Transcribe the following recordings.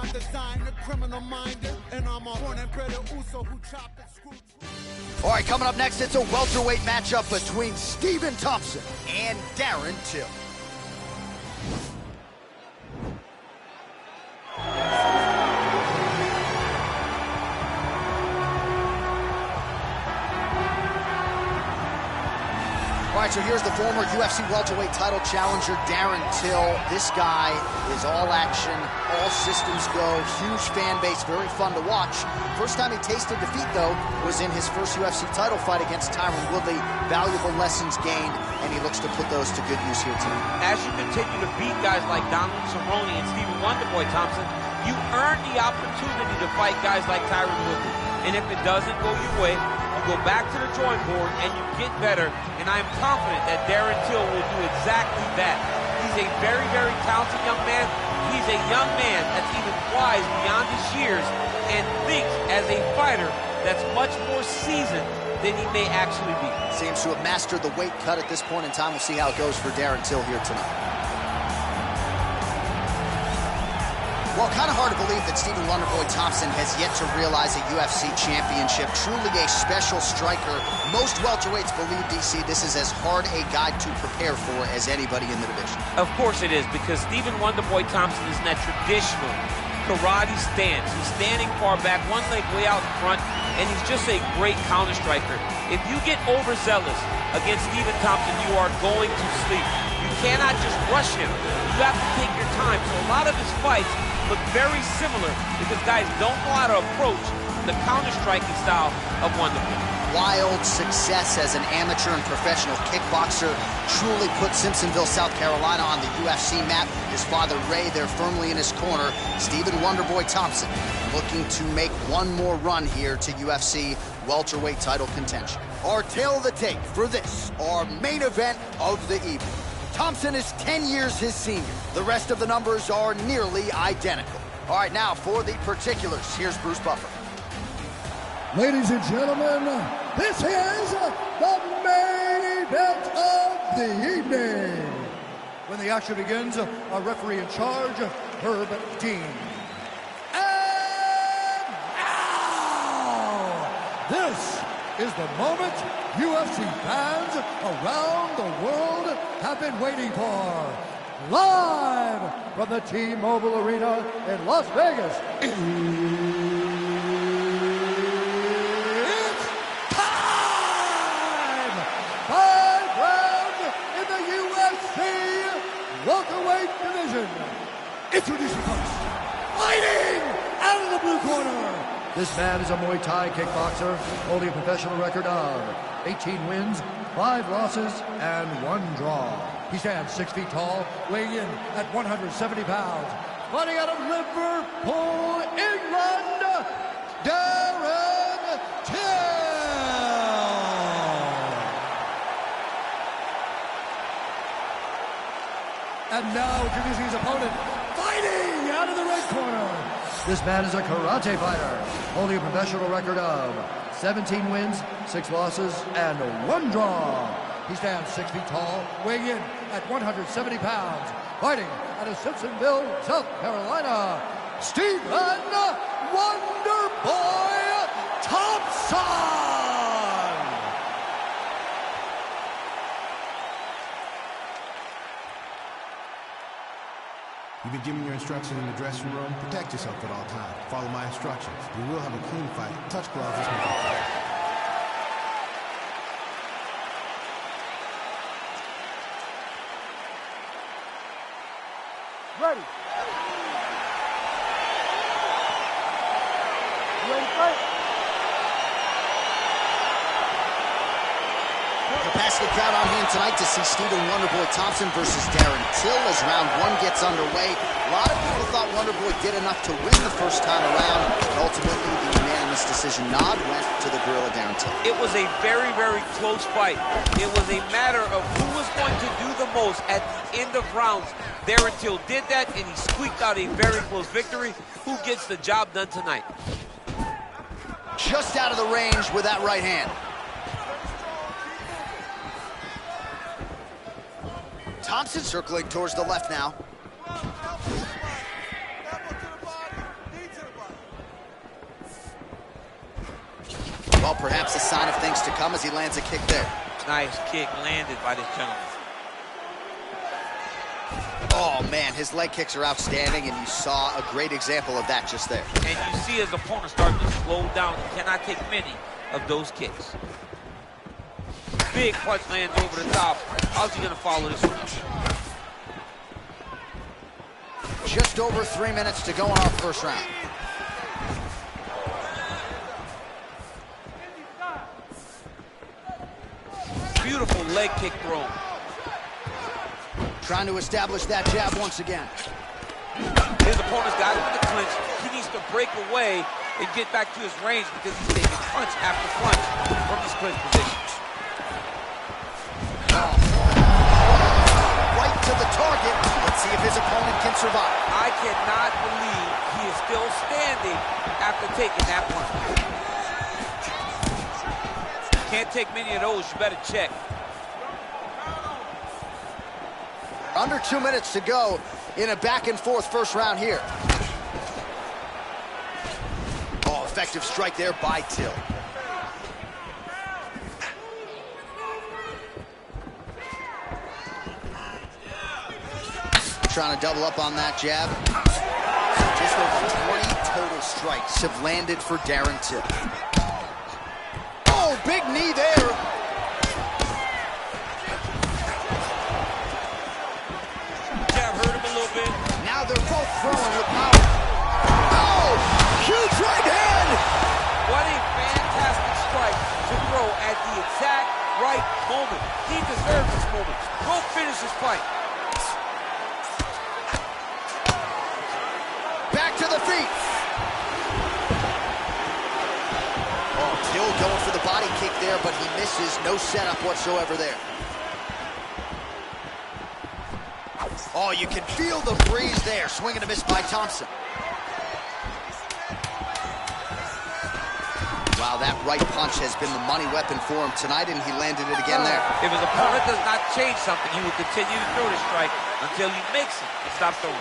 crime design, a criminal minded, and I'm a born and bred Uso who chopped and screwed. All right, coming up next, it's a welterweight matchup between Stephen Thompson and Darren Till. All right, so here's the former UFC welterweight title challenger, Darren Till. This guy is all action, all systems go, huge fan base, very fun to watch. First time he tasted defeat, though, was in his first UFC title fight against Tyron Woodley. Valuable lessons gained, and he looks to put those to good use here tonight. As you continue to beat guys like Donald Cerrone and Stephen Wonderboy Thompson, you earn the opportunity to fight guys like Tyron Woodley. And if it doesn't go your way, you go back to the drawing board and you get better, and I am confident that Darren Till will do exactly that. He's a very, very talented young man. He's a young man that's even wise beyond his years and thinks as a fighter that's much more seasoned than he may actually be. Seems to have mastered the weight cut at this point in time. We'll see how it goes for Darren Till here tonight. Well, kind of hard to believe that Stephen Wonderboy Thompson has yet to realize a UFC championship. Truly a special striker. Most welterweights believe, DC, this is as hard a guy to prepare for as anybody in the division. Of course it is, because Stephen Wonderboy Thompson is in that traditional karate stance. He's standing far back, one leg way out in front, and he's just a great counter striker. If you get overzealous against Stephen Thompson, you are going to sleep. You cannot just rush him. You have to take your time. So a lot of his fights look very similar because guys don't know how to approach the counter-striking style of Wonderboy. Wild success as an amateur and professional kickboxer truly put Simpsonville, South Carolina on the UFC map. His father, Ray, there firmly in his corner. Stephen Wonderboy Thompson looking to make one more run here to UFC welterweight title contention. Our tale of the tape for this, our main event of the evening. Thompson is 10 years his senior. The rest of the numbers are nearly identical. All right, now for the particulars, here's Bruce Buffer. Ladies and gentlemen, this is the main event of the evening. When the action begins, our referee in charge, Herb Dean. And now, this is the moment UFC fans around the world have been waiting for. Live from the T-Mobile Arena in Las Vegas. It's time! 5 rounds in the UFC welterweight division. Introducing first, fighting out of the blue corner. This man is a Muay Thai kickboxer, holding a professional record of 18 wins, 5 losses, and 1 draw. He stands 6 feet tall, weighing in at 170 pounds. Fighting out of Liverpool, England, Darren Till. And now introducing his opponent, fighting out of the red corner. This man is a karate fighter, holding a professional record of 17 wins, 6 losses, and 1 draw. He stands 6 feet tall, weighing in at 170 pounds. Fighting out of Simpsonville, South Carolina, Stephen Wonderboy Thompson! You've been given your instructions in the dressing room. Protect yourself at all times. Follow my instructions. We will have a clean fight. Touch gloves. Let's make it fight. Ready. You ready to fight? Capacity crowd on hand tonight to see Stephen Wonderboy Thompson versus Darren Till as round 1 gets underway. A lot of people thought Wonderboy did enough to win the first time around, but ultimately the unanimous decision nod went to the Gorilla Darren Till. It was a very, very close fight. It was a matter of who was going to do the most at the end of rounds. Darren Till did that, and he squeaked out a very close victory. Who gets the job done tonight? Just out of the range with that right hand. Thompson circling towards the left now. Well, perhaps a sign of things to come as he lands a kick there. Nice kick landed by this gentleman. Oh, man, his leg kicks are outstanding, and you saw a great example of that just there. And you see his opponent starting to slow down. He cannot take many of those kicks. Big punch lands over the top. How's he going to follow this one? Just over 3 minutes to go in our first round. Beautiful leg kick thrown. Trying to establish that jab once again. His opponent's got him in the clinch. He needs to break away and get back to his range because he's taking punch after punch from this clinch position. Oh. Right to the target. Let's see if his opponent can survive. I cannot believe he is still standing after taking that punch. Can't take many of those. You better check. Under 2 minutes to go in a back-and-forth first round here. Oh, effective strike there by Till. Trying to double up on that jab. Just over 20 total strikes have landed for Darren Till. Oh, big knee there. Now they're both throwing with power. Oh, huge right hand. What a fantastic strike to throw at the exact right moment. He deserves this moment. Go finish his fight. Back to the feet. Oh, Till going for the body kick there, but he misses. No setup whatsoever there. Oh, you can feel the breeze there. Swing and a miss by Thompson. Wow, that right punch has been the money weapon for him tonight, and he landed it again there. If his opponent does not change something, he will continue to throw the strike until he makes it and stop throwing.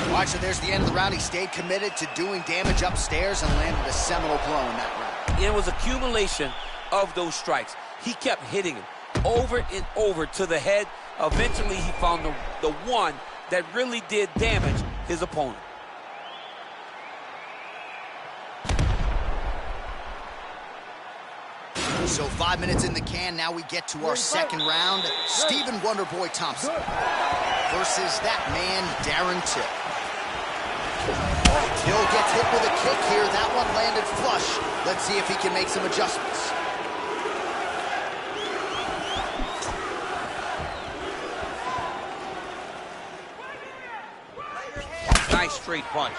Watch, so there's the end of the round. He stayed committed to doing damage upstairs and landed a seminal blow in that round. It was accumulation of those strikes. He kept hitting him over and over to the head. Eventually, he found the one that really did damage his opponent. So 5 minutes in the can. Now we get to our second round. Stephen Wonderboy Thompson versus that man, Darren Till. Till gets hit with a kick here. That one landed flush. Let's see if he can make some adjustments. Nice straight punch.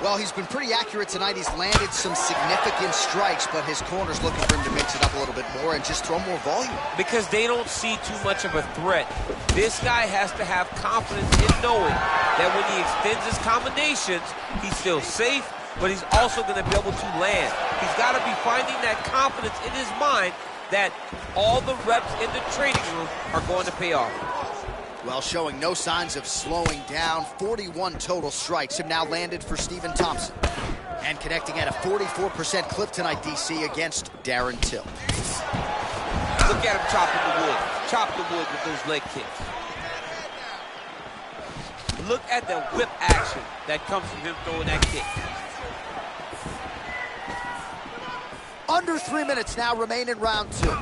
Well, he's been pretty accurate tonight. He's landed some significant strikes, but his corner's looking for him to mix it up a little bit more and just throw more volume. Because they don't see too much of a threat. This guy has to have confidence in knowing that when he extends his combinations, he's still safe, but he's also going to be able to land. He's got to be finding that confidence in his mind that all the reps in the training room are going to pay off. Well, showing no signs of slowing down. 41 total strikes have now landed for Stephen Thompson. And connecting at a 44% clip tonight, DC, against Darren Till. Look at him chopping the wood. Chop the wood with those leg kicks. Look at the whip action that comes from him throwing that kick. Under 3 minutes now remain in round two.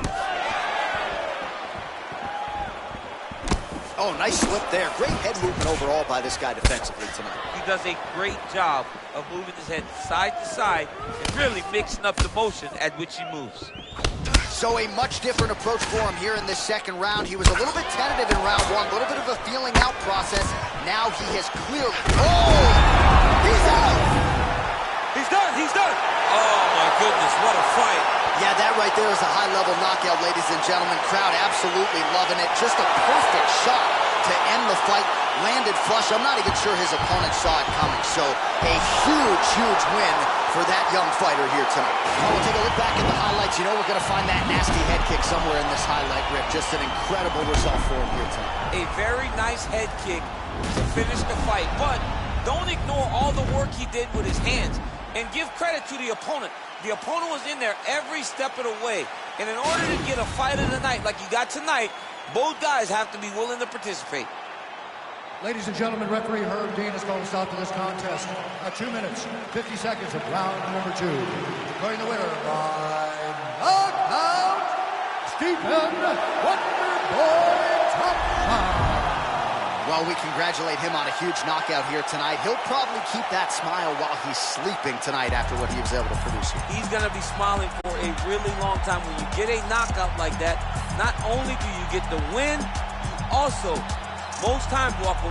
Oh, nice slip there. Great head movement overall by this guy defensively tonight. He does a great job of moving his head side to side and really mixing up the motion at which he moves. So a much different approach for him here in this second round. He was a little bit tentative in round one, a little bit of a feeling out process. Now he has clearly... Oh! He's out! He's done! He's done! Oh, my goodness, what a fight. Yeah, that right there is a high-level knockout, ladies and gentlemen. Crowd absolutely loving it. Just a perfect shot to end the fight. Landed flush. I'm not even sure his opponent saw it coming. So a huge, huge win for that young fighter here tonight. Well, we'll take a look back at the highlights. You know we're going to find that nasty head kick somewhere in this highlight, Rick. Just an incredible result for him here tonight. A very nice head kick to finish the fight. But don't ignore all the work he did with his hands. And give credit to the opponent. The opponent was in there every step of the way. And in order to get a fight of the night like you got tonight, both guys have to be willing to participate. Ladies and gentlemen, referee Herb Dean has called a stop to this contest at 2 minutes, 50 seconds of round number 2. Declaring the winner by knockout, Stephen Wonderboy Thompson. Well, we congratulate him on a huge knockout here tonight. He'll probably keep that smile while he's sleeping tonight after what he was able to produce here. He's going to be smiling for a really long time. When you get a knockout like that, not only do you get the win, you also, most times, walk away